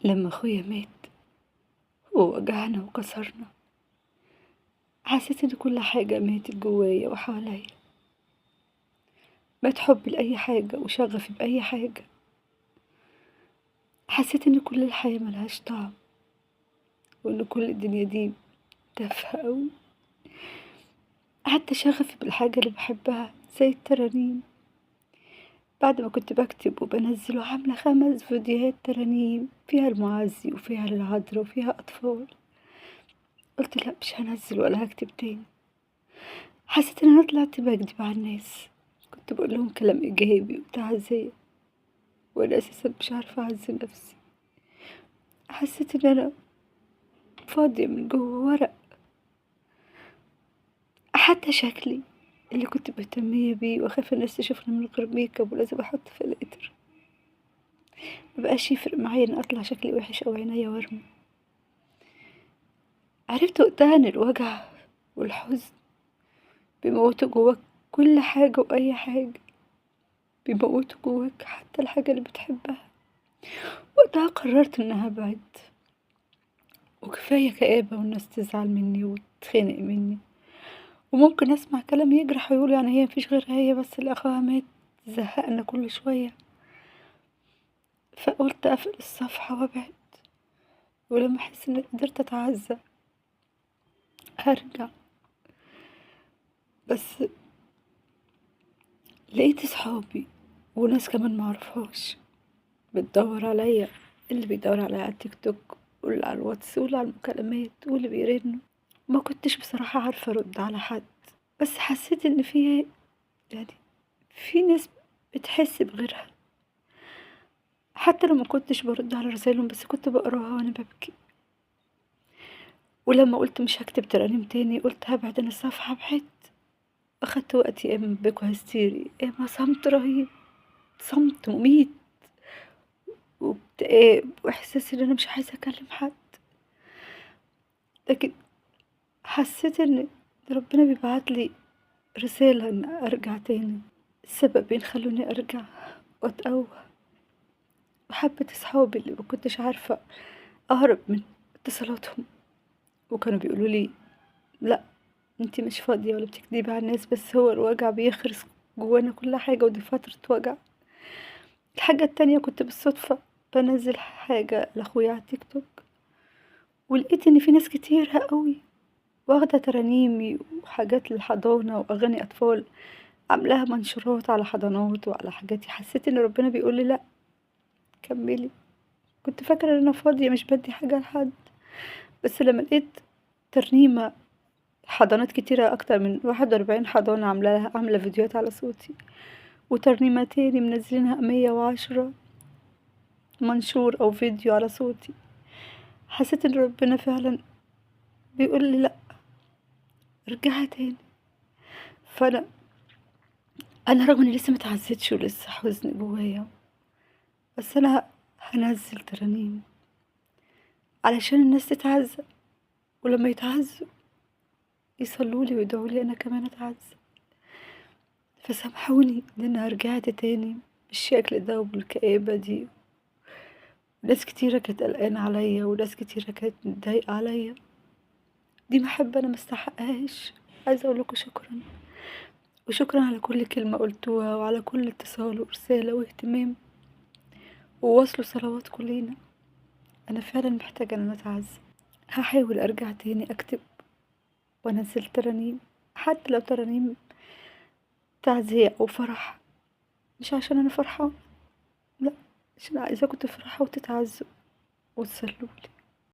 لما اخويا مات ووجعنا وكسرنا، حسيت ان كل حاجة ماتت جوايا وحواليا. مات حبي لأي حاجة وشغفي بأي حاجة. حسيت ان كل الحياة ملهاش طعم، وان كل الدنيا دي تافهة أوي. حتى شغفي بالحاجة اللي بحبها زي الترانيم، بعد ما كنت بكتب وبنزل وعاملة 5 فيديوهات ترانيم فيها المعزي وفيها العذراء وفيها أطفال، قلت لأ مش هنزل ولا هكتب تاني. حسيت ان انا طلعت بكدب على الناس، كنت بقول لهم كلام ايجابي وتعزية وانا اساسا مش عارفة اعزي نفسي. حسيت ان انا فاضية من جوه ورق. حتى شكلي اللي كنت مهتمية بيه واخاف الناس تشوفني من غير ميك اب ولازم احط فلاتر، مبقاش يفرق معايا ان اطلع شكلي وحش او عينيا ورمة. عرفت وقتها ان الوجع والحزن بيموتوا جواك كل حاجة واي حاجة، بيموتوا جواك حتى الحاجة اللي بتحبها. وقتها قررت انها ابعد، وكفاية كآبة والناس تزعل مني وتتخانق مني، وممكن اسمع كلام يجرح ويقول يعني هي مفيش غيرها هي بس اللي اخوها مات، زهقنا كل شوية. فقلت اقفل الصفحة وابعد، ولما احس اني قدرت اتعزى هرجع. بس لقيت صحابي وناس كمان معرفهاش بتدور عليا، اللي بيدور عليا على التيك توك واللي على الواتس واللي على المكالمات واللي بيرنوا. ما كنتش بصراحة عارفة ارد على حد، بس حسيت ان يعني في ناس بتحس بغيرها. حتى لو ما كنتش برد على رسايلهم بس كنت بقراها وانا ببكي. ولما قلت مش هكتب ترانيم تاني قلت هبعد عن الصفحة، بعدت. اخدت وقتي يا اما بكى هستيري يا اما صمت رهيب، صمت مميت واكتئاب واحساس ان انا مش عايزة اكلم حد. لكن حسيت ان ربنا بيبعتلي رسالة ان ارجع تاني. السببين خلوني ارجع واتقوى. وحبة صحابي اللي ما كنتش عارفة اهرب من اتصالاتهم، وكانوا بيقولوا لي لا انتي مش فاضية ولا بتكدبي على الناس، بس هو الوجع بيخرس جوانا كل حاجة ودي فترة وجع. الحاجة التانية كنت بالصدفة بنزل حاجة لاخويا على التيك توك، ولقيت ان في ناس كتيرة قوي واخدة ترانيمي وحاجات للحضانة واغاني اطفال عاملاها منشورات على حضانات وعلى حاجاتي. حسيت ان ربنا بيقولي لا كملي. كنت فاكرة ان انا فاضية مش بدي حاجة لحد، بس لما لقيت ترنيمة حضانات كتيرة أكتر من 41 حضانة عاملة فيديوهات على صوتي، وترنيمة تاني منزلينها 110 منشور أو فيديو على صوتي، حسيت ان ربنا فعلا بيقول لي لأ ارجعي تاني. فأنا رغم اني لسه متعزتش ولسه حزن جوايا، بس أنا هنزل ترانيم علشان الناس تتعزى، ولما يتعزوا يصلولي ويدعولي أنا كمان أتعزى. فسامحوني ان انا رجعت تاني بالشكل ده وبالكآبة دي. ناس كتيرة كانت قلقانة عليا وناس كتيرة كانت متضايقة عليا، دي محبة انا مستحقهاش. عايزة اقولكوا شكرا، وشكرا على كل كلمة قلتوها وعلى كل اتصال ورسالة واهتمام، وواصلوا صلواتكم لينا. انا فعلا محتاجة ان انا اتعزى. هحاول ارجع تاني اكتب وانزل ترانيم، حتى لو ترانيم تعزية او فرح، مش عشان انا فرحانة، لا، عشان عايزاكوا تفرحوا وتتعزوا وتصلولي.